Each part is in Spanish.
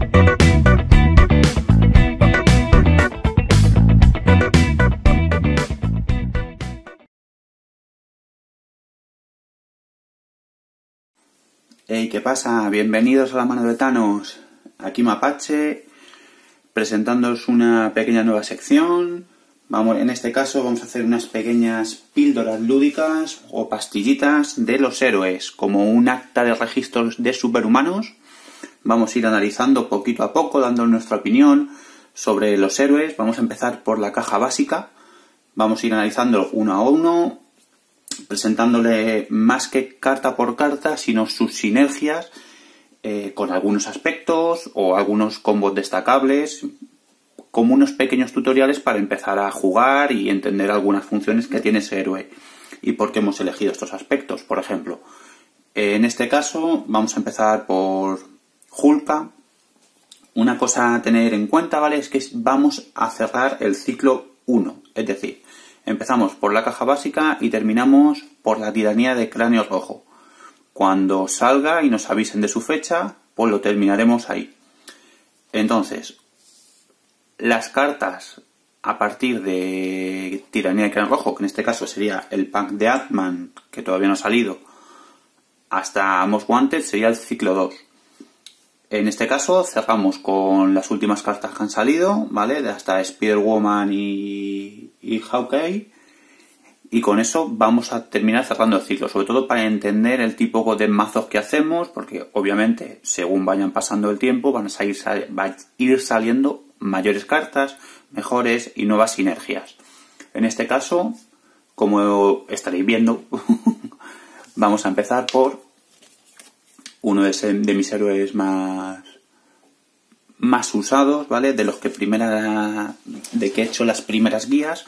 Hey, ¿qué pasa? Bienvenidos a la mano de Thanos. Aquí Mapache, presentándoos una pequeña nueva sección. En este caso vamos a hacer unas pequeñas píldoras lúdicas o pastillitas de los héroes, como un acta de registros de superhumanos. Vamos a ir analizando poquito a poco, dando nuestra opinión sobre los héroes. Vamos a empezar por la caja básica. Vamos a ir analizando uno a uno, presentándole más que carta por carta, sino sus sinergias con algunos aspectos o algunos combos destacables, como unos pequeños tutoriales para empezar a jugar y entender algunas funciones que tiene ese héroe y por qué hemos elegido estos aspectos. Por ejemplo, en este caso vamos a empezar por Hulka. Una cosa a tener en cuenta, ¿vale? Es que vamos a cerrar el ciclo 1, es decir, empezamos por la caja básica y terminamos por la tiranía de Cráneo Rojo. Cuando salga y nos avisen de su fecha, pues lo terminaremos ahí. Entonces, las cartas a partir de tiranía de Cráneo Rojo, que en este caso sería el pack de Ant-Man, que todavía no ha salido, hasta Most Wanted sería el ciclo 2. En este caso cerramos con las últimas cartas que han salido, ¿vale? Hasta Spider-Woman y Hawkeye. Y con eso vamos a terminar cerrando el ciclo, sobre todo para entender el tipo de mazos que hacemos, porque obviamente según vayan pasando el tiempo va a ir saliendo mayores cartas, mejores y nuevas sinergias. En este caso, como estaréis viendo, vamos a empezar por uno de mis héroes más usados, ¿vale? De que he hecho las primeras guías.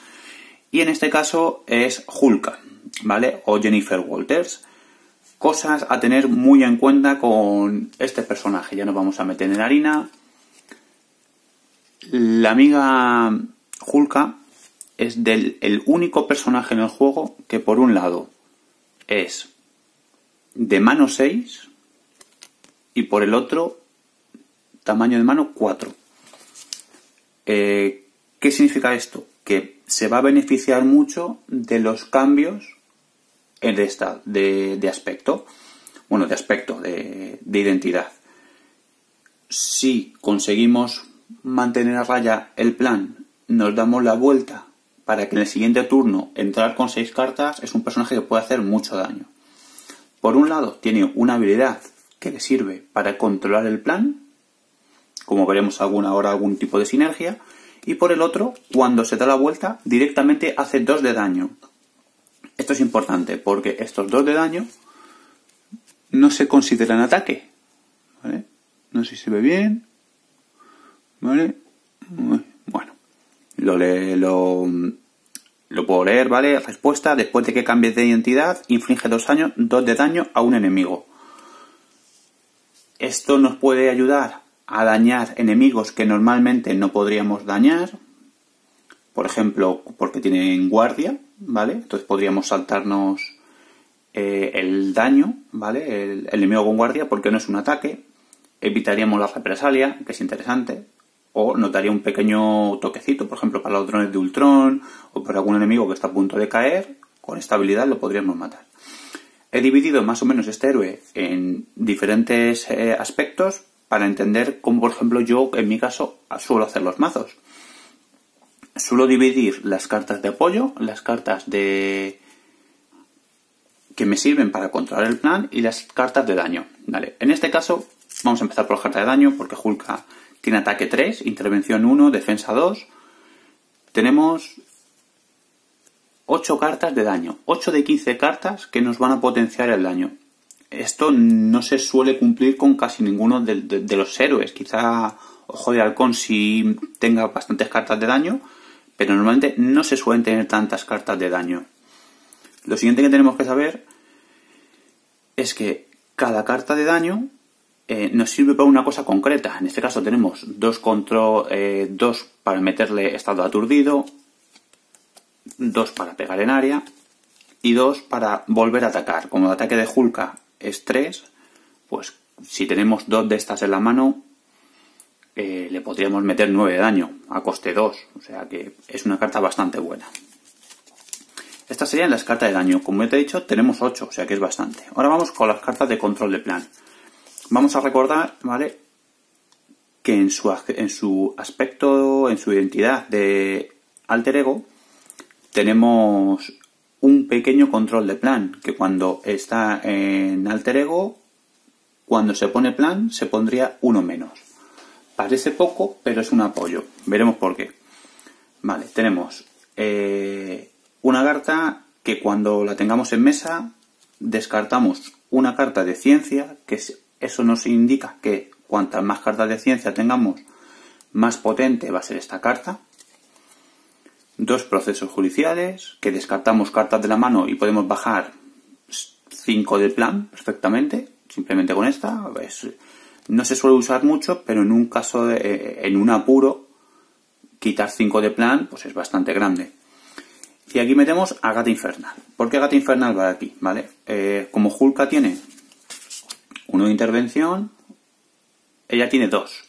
Y en este caso es Hulka, ¿vale? O Jennifer Walters. Cosas a tener muy en cuenta con este personaje. Ya nos vamos a meter en harina. La amiga Hulka es el único personaje en el juego que por un lado es de mano 6 y por el otro tamaño de mano 4. ¿Qué significa esto? Que se va a beneficiar mucho de los cambios de aspecto. Bueno, de identidad. Si conseguimos mantener a raya el plan, nos damos la vuelta para que en el siguiente turno entrar con 6 cartas, es un personaje que puede hacer mucho daño. Por un lado, tiene una habilidad que le sirve para controlar el plan, como veremos algún tipo de sinergia. Y por el otro, cuando se da la vuelta, directamente hace 2 de daño. Esto es importante porque estos 2 de daño no se consideran ataque, ¿vale? No sé si se ve bien, ¿vale? Bueno, lo puedo leer, ¿vale? Respuesta: después de que cambies de identidad, inflige 2 de daño a un enemigo. Esto nos puede ayudar a dañar enemigos que normalmente no podríamos dañar, por ejemplo, porque tienen guardia, ¿vale? Entonces podríamos saltarnos el daño, ¿vale? El enemigo con guardia, porque no es un ataque. Evitaríamos la represalia, que es interesante, o nos daría un pequeño toquecito, por ejemplo, para los drones de Ultron o para algún enemigo que está a punto de caer. Con esta habilidad lo podríamos matar. He dividido más o menos este héroe en diferentes aspectos para entender cómo, por ejemplo, yo, en mi caso, suelo hacer los mazos. Suelo dividir las cartas de apoyo, las cartas que me sirven para controlar el plan y las cartas de daño. Vale. En este caso, vamos a empezar por la carta de daño, porque Hulka tiene ataque 3, intervención 1, defensa 2. Tenemos 8 cartas de daño, 8 de 15 cartas que nos van a potenciar el daño. Esto no se suele cumplir con casi ninguno de los héroes. Quizá Ojo de Halcón sí tenga bastantes cartas de daño, pero normalmente no se suelen tener tantas cartas de daño. Lo siguiente que tenemos que saber es que cada carta de daño nos sirve para una cosa concreta. En este caso tenemos 2 para meterle estado aturdido, 2 para pegar en área y 2 para volver a atacar. Como el ataque de Hulka es 3, pues si tenemos 2 de estas en la mano, le podríamos meter 9 de daño a coste 2, o sea que es una carta bastante buena. Estas serían las cartas de daño. Como ya te he dicho, tenemos 8, o sea que es bastante. Ahora vamos con las cartas de control de plan. Vamos a recordar, ¿vale?, que en su aspecto, en su identidad de alter ego, tenemos un pequeño control de plan, que cuando está en alter ego, cuando se pone plan, se pondría 1 menos. Parece poco, pero es un apoyo. Veremos por qué. Vale, tenemos una carta que cuando la tengamos en mesa, descartamos una carta de ciencia, que eso nos indica que cuantas más cartas de ciencia tengamos, más potente va a ser esta carta. 2 procesos judiciales, que descartamos cartas de la mano y podemos bajar 5 de plan perfectamente, simplemente con esta. No se suele usar mucho, pero en un caso, en un apuro, quitar 5 de plan pues es bastante grande. Y aquí metemos a Gata Infernal. ¿Por qué Gata Infernal va aquí? ¿Vale? Como Hulka tiene 1 de intervención, ella tiene 2.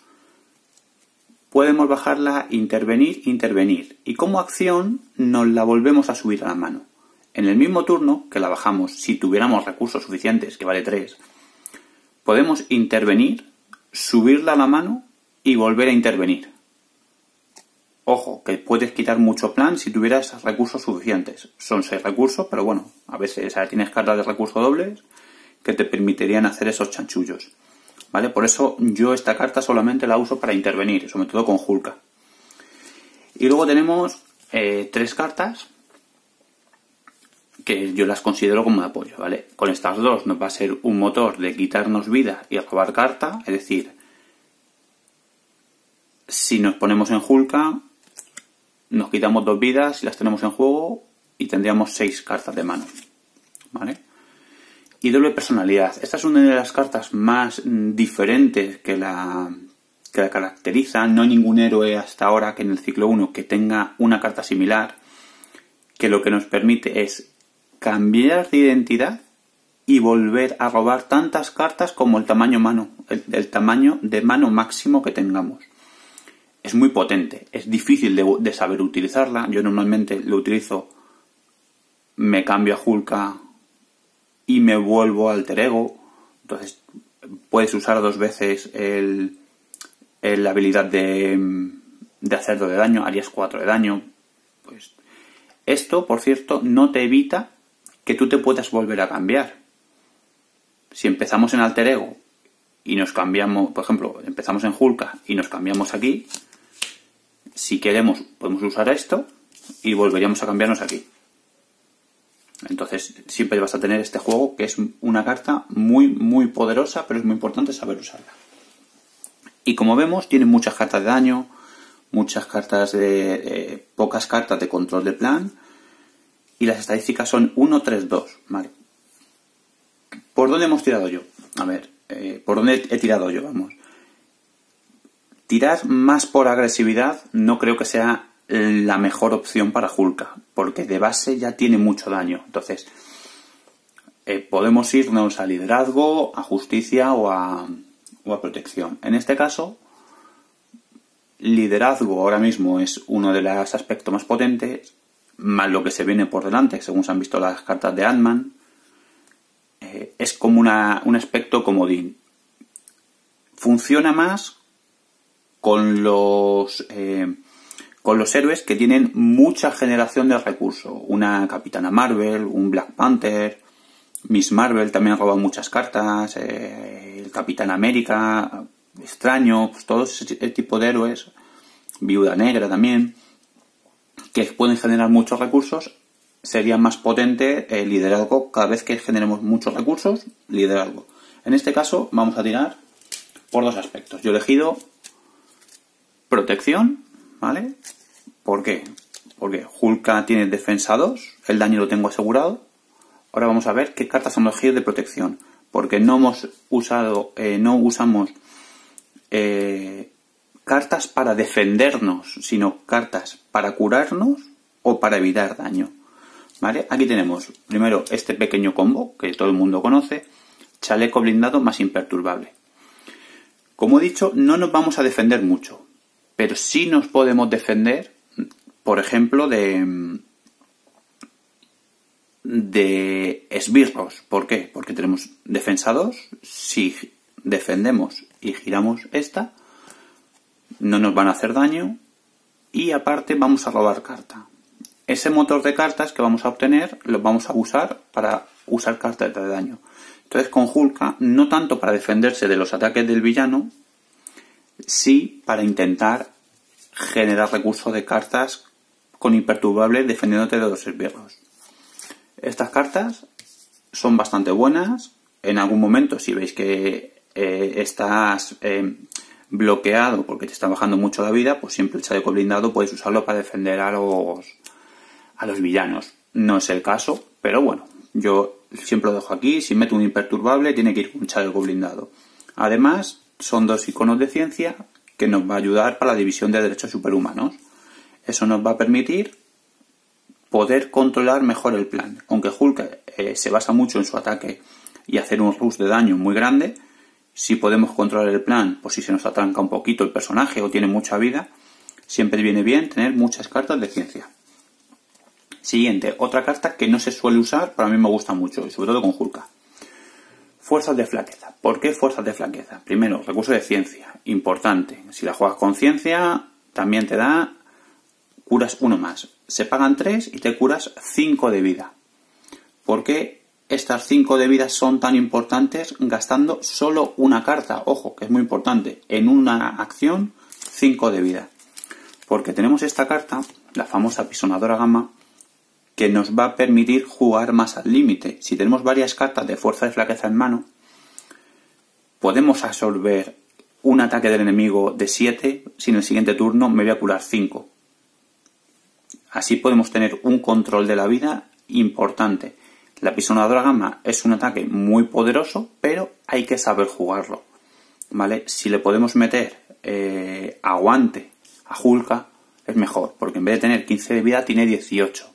Podemos bajarla, intervenir. Y como acción nos la volvemos a subir a la mano. En el mismo turno que la bajamos, si tuviéramos recursos suficientes, que vale 3, podemos intervenir, subirla a la mano y volver a intervenir. Ojo, que puedes quitar mucho plan si tuvieras recursos suficientes. Son 6 recursos, pero bueno, a veces tienes cartas de recursos dobles que te permitirían hacer esos chanchullos. ¿Vale? Por eso yo esta carta solamente la uso para intervenir, sobre todo con Hulka. Y luego tenemos 3 cartas que yo las considero como de apoyo, ¿vale? Con estas 2 nos va a ser un motor de quitarnos vida y robar carta, es decir, si nos ponemos en Hulka, nos quitamos 2 vidas si las tenemos en juego y tendríamos 6 cartas de mano, ¿vale? Y doble personalidad. Esta es una de las cartas más diferentes que la caracteriza. No hay ningún héroe hasta ahora que en el ciclo 1 que tenga una carta similar, que lo que nos permite es cambiar de identidad y volver a robar tantas cartas como el tamaño mano, el tamaño de mano máximo que tengamos. Es muy potente, es difícil de saber utilizarla. Yo normalmente lo utilizo, me cambio a Hulka y me vuelvo al alter ego. Entonces puedes usar 2 veces la habilidad de hacer 2 de daño, harías 4 de daño. Pues esto, por cierto, no te evita que tú te puedas volver a cambiar. Si empezamos en alter ego y nos cambiamos, por ejemplo, empezamos en Hulka y nos cambiamos aquí, si queremos podemos usar esto y volveríamos a cambiarnos aquí. Entonces siempre vas a tener este juego, que es una carta muy muy poderosa, pero es muy importante saber usarla. Y como vemos, tiene muchas cartas de daño, muchas cartas de pocas cartas de control de plan, y las estadísticas son 1, 3, 2, ¿vale? ¿Por dónde hemos tirado yo? A ver, ¿por dónde he tirado yo? Vamos. Tirar más por agresividad no creo que sea la mejor opción para Hulka, porque de base ya tiene mucho daño. Entonces, podemos irnos a liderazgo, a justicia o a protección. En este caso, liderazgo ahora mismo es uno de los aspectos más potentes, más lo que se viene por delante, según se han visto las cartas de Ant-Man. Es como un aspecto comodín. Funciona más con los héroes que tienen mucha generación de recursos. Una Capitana Marvel, un Black Panther, Miss Marvel también ha robado muchas cartas, el Capitán América, Extraño, pues todo ese tipo de héroes, Viuda Negra también, que pueden generar muchos recursos. Sería más potente el liderazgo. Cada vez que generemos muchos recursos, liderazgo. En este caso vamos a tirar por 2 aspectos. Yo he elegido protección, ¿vale? ¿Por qué? Porque Hulka tiene defensa 2, el daño lo tengo asegurado. Ahora vamos a ver qué cartas hemos elegido de protección, porque no usamos cartas para defendernos, sino cartas para curarnos o para evitar daño, ¿vale? Aquí tenemos primero este pequeño combo que todo el mundo conoce: chaleco blindado más imperturbable. Como he dicho, no nos vamos a defender mucho, pero sí nos podemos defender, por ejemplo, de esbirros. ¿Por qué? Porque tenemos defensa 2. Si defendemos y giramos esta, no nos van a hacer daño y aparte vamos a robar carta. Ese motor de cartas que vamos a obtener lo vamos a usar para usar cartas de daño. Entonces con Hulka, no tanto para defenderse de los ataques del villano, sí para intentar generar recursos de cartas con imperturbable defendiéndote de los esbirros. Estas cartas son bastante buenas. En algún momento, si veis que estás bloqueado porque te está bajando mucho la vida, pues siempre el chaleco blindado puedes usarlo para defender a los villanos. No es el caso, pero bueno, yo siempre lo dejo aquí. Si meto un imperturbable, tiene que ir con un chaleco blindado. Además, son 2 iconos de ciencia que nos va a ayudar para la división de derechos superhumanos. Eso nos va a permitir poder controlar mejor el plan. Aunque Hulk se basa mucho en su ataque y hacer un rush de daño muy grande, si podemos controlar el plan, pues si se nos atranca un poquito el personaje o tiene mucha vida, siempre viene bien tener muchas cartas de ciencia. Siguiente, otra carta que no se suele usar, pero a mí me gusta mucho, y sobre todo con Hulk. Fuerzas de flaqueza. ¿Por qué fuerzas de flaqueza? Primero, recurso de ciencia, importante. Si la juegas con ciencia, también te da curas 1 más. Se pagan 3 y te curas 5 de vida. ¿Por qué estas 5 de vida son tan importantes gastando solo una carta? Ojo, que es muy importante. En una acción, 5 de vida. Porque tenemos esta carta, la famosa Apisonadora Gamma, que nos va a permitir jugar más al límite. Si tenemos varias cartas de fuerza de flaqueza en mano, podemos absorber un ataque del enemigo de 7, si en el siguiente turno me voy a curar 5. Así podemos tener un control de la vida importante. La Apisonadora Gamma es un ataque muy poderoso, pero hay que saber jugarlo, ¿vale? Si le podemos meter aguante a Hulka, es mejor, porque en vez de tener 15 de vida, tiene 18.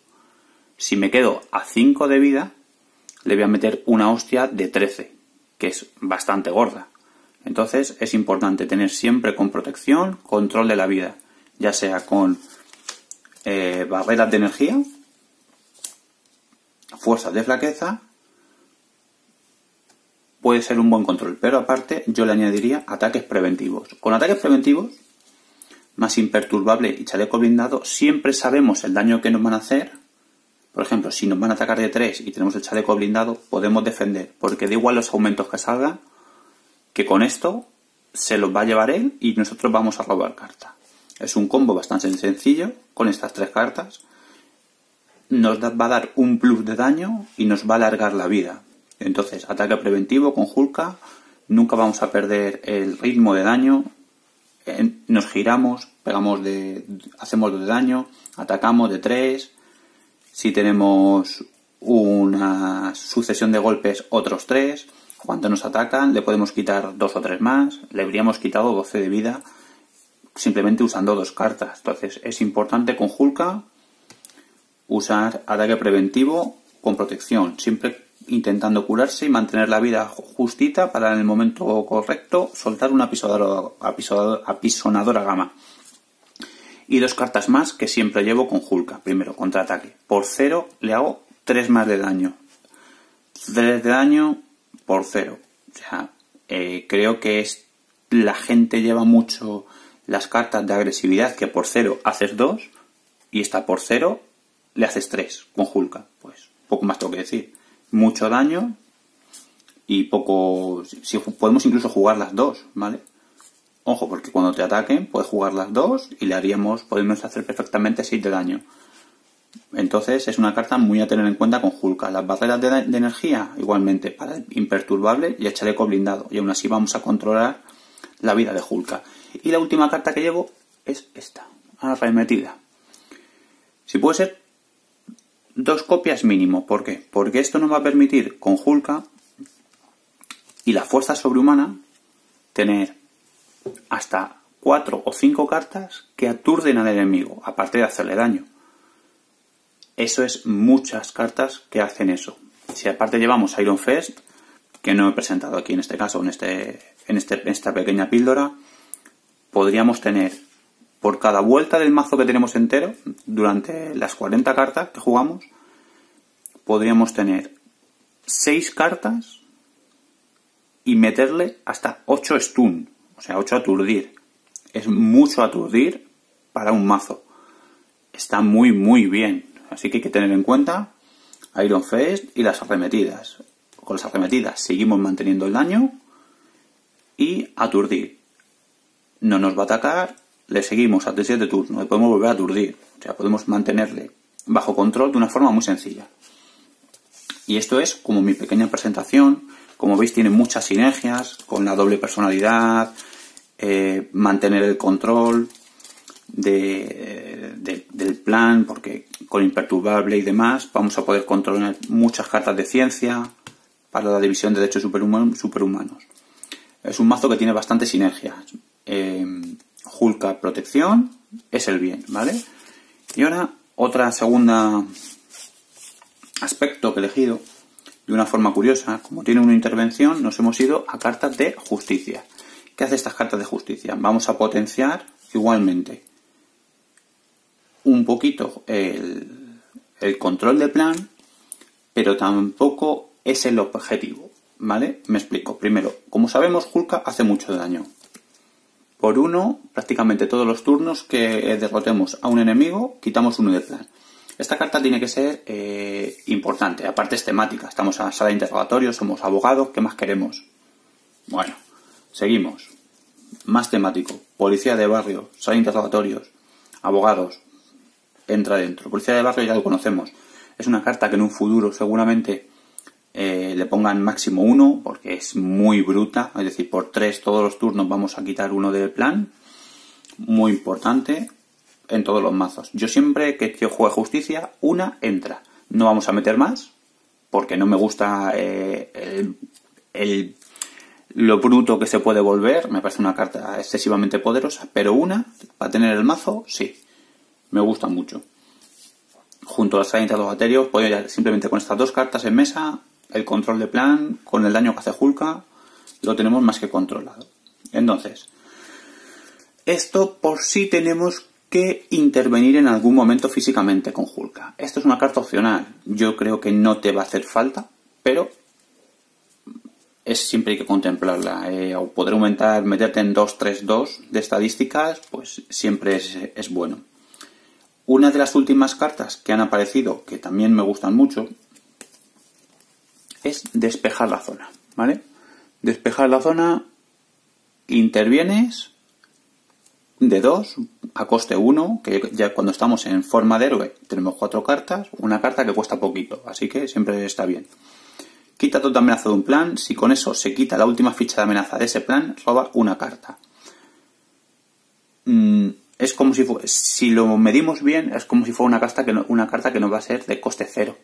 Si me quedo a 5 de vida, le voy a meter una hostia de 13, que es bastante gorda. Entonces es importante tener siempre con protección, control de la vida, ya sea con barreras de energía, fuerzas de flaqueza, puede ser un buen control, pero aparte yo le añadiría ataques preventivos. Con ataques preventivos, más imperturbable y chaleco blindado, siempre sabemos el daño que nos van a hacer. Por ejemplo, si nos van a atacar de 3 y tenemos el chaleco blindado, podemos defender, porque da igual los aumentos que salgan, que con esto se los va a llevar él y nosotros vamos a robar carta. Es un combo bastante sencillo, con estas 3 cartas. Nos va a dar un plus de daño y nos va a alargar la vida. Entonces, ataque preventivo con Hulka, nunca vamos a perder el ritmo de daño. Nos giramos, hacemos de daño, atacamos de 3. Si tenemos una sucesión de golpes, otros 3. Cuando nos atacan, le podemos quitar 2 o 3 más. Le habríamos quitado 12 de vida simplemente usando 2 cartas. Entonces es importante con Hulka usar ataque preventivo con protección, siempre intentando curarse y mantener la vida justita para en el momento correcto soltar una Apisonadora Gamma. Y 2 cartas más que siempre llevo con Hulka. Primero, contraataque. Por 0 le hago 3 más de daño. 3 de daño por 0. O sea, creo que la gente lleva mucho las cartas de agresividad, que por 0 haces 2 y esta por 0 le haces 3 con Hulka. Pues poco más tengo que decir. Mucho daño y poco... Si podemos incluso jugar las 2, ¿vale? Ojo, porque cuando te ataquen puedes jugar las 2 y podemos hacer perfectamente 6 de daño. Entonces es una carta muy a tener en cuenta con Hulka. Las barreras de energía, igualmente, para el imperturbable y el chaleco blindado. Y aún así vamos a controlar la vida de Hulka. Y la última carta que llevo es esta, arremetida. Si puede ser 2 copias mínimo. ¿Por qué? Porque esto nos va a permitir con Hulka y la fuerza sobrehumana tener hasta 4 o 5 cartas que aturden al enemigo, aparte de hacerle daño. Eso es muchas cartas que hacen eso. Si aparte llevamos Iron Fist, que no he presentado aquí en este caso, en esta pequeña píldora, podríamos tener por cada vuelta del mazo que tenemos entero, durante las 40 cartas que jugamos, podríamos tener 6 cartas y meterle hasta 8 stun, o sea, 8 aturdir. Es mucho aturdir para un mazo. Está muy muy bien, así que hay que tener en cuenta Iron Fist y las arremetidas. Con las arremetidas seguimos manteniendo el daño y aturdir. No nos va a atacar, le seguimos hasta el 7 turno, le podemos volver a aturdir. O sea, podemos mantenerle bajo control de una forma muy sencilla. Y esto es como mi pequeña presentación. Como veis, tiene muchas sinergias con la doble personalidad, mantener el control del plan, porque con imperturbable y demás vamos a poder controlar muchas cartas de ciencia para la división de derechos superhumanos. Es un mazo que tiene bastante sinergia. Hulka protección es el bien, ¿vale? Y ahora otra segunda aspecto que he elegido de una forma curiosa. Como tiene una intervención, nos hemos ido a cartas de justicia. ¿Qué hace estas cartas de justicia? Vamos a potenciar igualmente un poquito el control de plan, pero tampoco es el objetivo, ¿vale? Me explico. Primero, como sabemos, Hulka hace mucho daño. Por uno, prácticamente todos los turnos que derrotemos a un enemigo, quitamos uno de plan. Esta carta tiene que ser importante, aparte es temática. Estamos a la sala de interrogatorio, somos abogados, ¿qué más queremos? Bueno, seguimos. Más temático. Policía de barrio, sala de interrogatorios, abogados, entra dentro. Policía de barrio ya lo conocemos. Es una carta que en un futuro seguramente le pongan máximo 1, porque es muy bruta. Es decir, por 3 todos los turnos vamos a quitar uno del plan. Muy importante en todos los mazos. Yo siempre que yo juegue justicia, una entra. No vamos a meter más, porque no me gusta lo bruto que se puede volver. Me parece una carta excesivamente poderosa, pero una, para tener el mazo, sí. Me gusta mucho. Junto a la sala de interrogatorios, simplemente con estas 2 cartas en mesa, el control de plan, con el daño que hace Hulka, lo tenemos más que controlado. Entonces, esto por sí tenemos que intervenir en algún momento físicamente con Hulka. Esto es una carta opcional. Yo creo que no te va a hacer falta, pero siempre hay que contemplarla. O poder aumentar, meterte en 2-3-2 de estadísticas, pues siempre es bueno. Una de las últimas cartas que han aparecido, que también me gustan mucho, es despejar la zona, ¿vale? Despejar la zona, intervienes de 2 a coste 1, que ya cuando estamos en forma de héroe tenemos 4 cartas, una carta que cuesta poquito, así que siempre está bien. Quita toda amenaza de un plan, si con eso se quita la última ficha de amenaza de ese plan, roba una carta. Es como si lo medimos bien, es como si fuera una carta que nos va a ser de coste 0.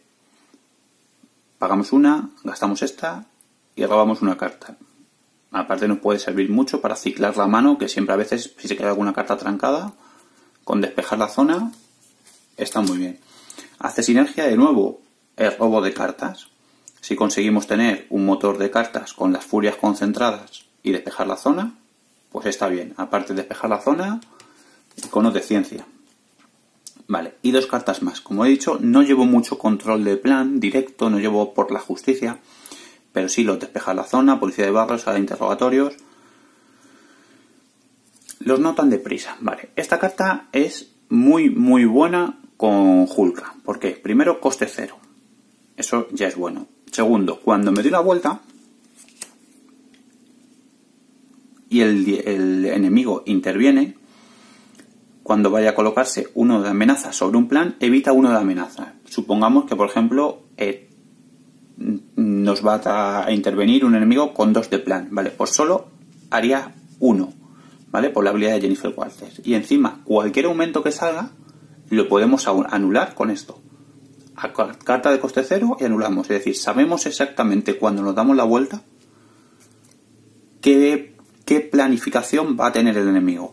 Pagamos una, gastamos esta y robamos una carta. Aparte nos puede servir mucho para ciclar la mano, que siempre a veces, si se queda alguna carta trancada, con despejar la zona, está muy bien. Hace sinergia de nuevo el robo de cartas. Si conseguimos tener un motor de cartas con las furias concentradas y despejar la zona, pues está bien. Aparte de despejar la zona, iconos de ciencia. Vale, y 2 cartas más. Como he dicho, no llevo mucho control de plan directo, no llevo por la justicia, pero sí los despejar la zona, policía de barrio, sala de interrogatorios. Los no tan deprisa. Vale, esta carta es muy muy buena con Hulka. ¿Por qué? Primero, coste 0. Eso ya es bueno. Segundo, cuando me doy la vuelta y el enemigo interviene, cuando vaya a colocarse uno de amenaza sobre un plan, evita uno de amenaza. Supongamos que, por ejemplo, nos va a intervenir un enemigo con 2 de plan, ¿vale? Pues solo haría 1, ¿vale? Por la habilidad de Jennifer Walters. Y encima, cualquier aumento que salga, lo podemos anular con esto. A carta de coste 0 y anulamos. Es decir, sabemos exactamente cuando nos damos la vuelta qué planificación va a tener el enemigo.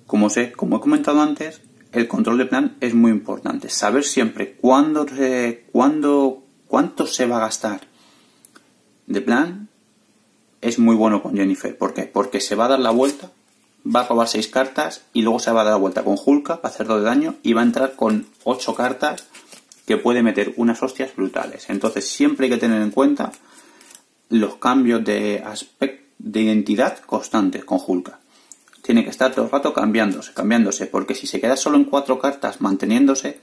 Como he comentado antes, el control de plan es muy importante. Saber siempre cuánto se va a gastar de plan es muy bueno con Yennefer. ¿Por qué? Porque se va a dar la vuelta, va a robar 6 cartas y luego se va a dar la vuelta con Hulka para hacer 2 de daño y va a entrar con 8 cartas que puede meter unas hostias brutales. Entonces siempre hay que tener en cuenta los cambios de aspecto, de identidad constantes con Hulka. Tiene que estar todo el rato cambiándose, porque si se queda solo en 4 cartas manteniéndose,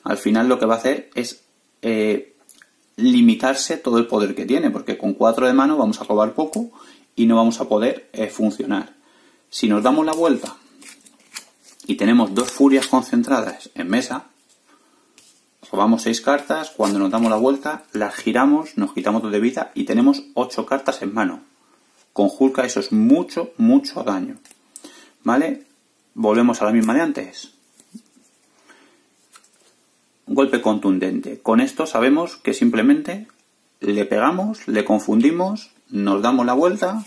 al final lo que va a hacer es limitarse todo el poder que tiene, porque con 4 de mano vamos a robar poco y no vamos a poder funcionar. Si nos damos la vuelta y tenemos 2 furias concentradas en mesa, robamos 6 cartas, cuando nos damos la vuelta las giramos, nos quitamos 2 de vida y tenemos 8 cartas en mano. Con Hulka eso es mucho daño. ¿Vale? Volvemos a la misma de antes. Golpe contundente. Con esto sabemos que simplemente le pegamos, le confundimos, nos damos la vuelta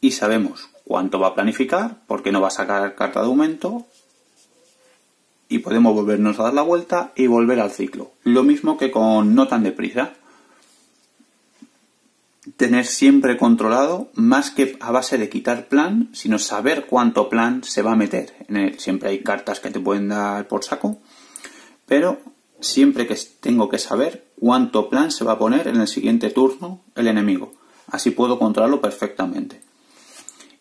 y sabemos cuánto va a planificar, porque no va a sacar carta de aumento, y podemos volvernos a dar la vuelta y volver al ciclo. Lo mismo que con No tan deprisa. Tener siempre controlado, más que a base de quitar plan, sino saber cuánto plan se va a meter en él. Siempre hay cartas que te pueden dar por saco, pero siempre que tengo que saber cuánto plan se va a poner en el siguiente turno el enemigo. Así puedo controlarlo perfectamente.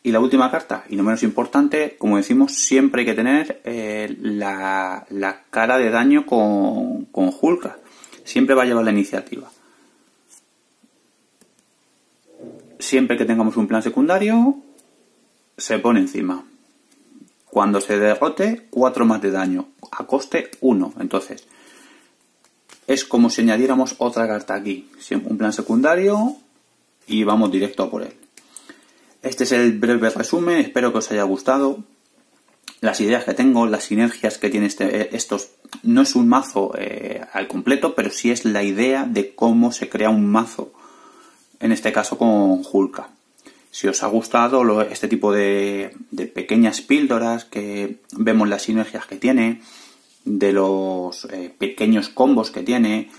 Y la última carta, y no menos importante, como decimos, siempre hay que tener la cara de daño con Hulka. Siempre va a llevar la iniciativa. Siempre que tengamos un plan secundario, se pone encima. Cuando se derrote, 4 más de daño, a coste 1. Entonces, es como si añadiéramos otra carta aquí. Un plan secundario y vamos directo a por él. Este es el breve resumen, espero que os haya gustado. Las ideas que tengo, las sinergias que tiene estos... No es un mazo al completo, pero sí es la idea de cómo se crea un mazo. En este caso con Hulka. Si os ha gustado este tipo de pequeñas píldoras, que vemos las sinergias que tiene, de los pequeños combos que tiene,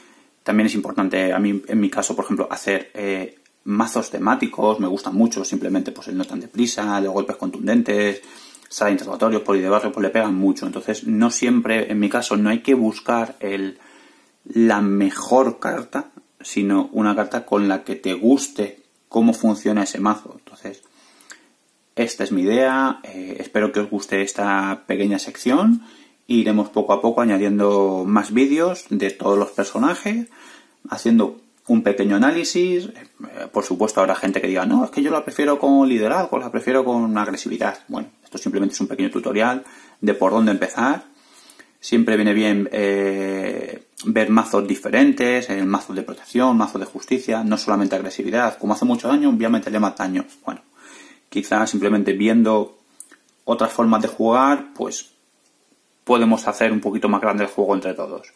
también es importante, a mí en mi caso, por ejemplo, hacer mazos temáticos, me gustan mucho, simplemente pues el No tan deprisa, los golpes contundentes, sala de interrogatorios, poli de barrio, pues le pegan mucho. Entonces no siempre, en mi caso, no hay que buscar la mejor carta, sino una carta con la que te guste cómo funciona ese mazo. Entonces, esta es mi idea. Espero que os guste esta pequeña sección. Iremos poco a poco añadiendo más vídeos de todos los personajes, haciendo un pequeño análisis. Por supuesto, habrá gente que diga, no, es que yo la prefiero con liderazgo, la prefiero con agresividad. Bueno, esto simplemente es un pequeño tutorial de por dónde empezar. Siempre viene bien ver mazos diferentes, mazos de protección, mazos de justicia, no solamente agresividad. Como hace mucho daño, voy a meterle más daño. Bueno, quizás simplemente viendo otras formas de jugar, pues podemos hacer un poquito más grande el juego entre todos.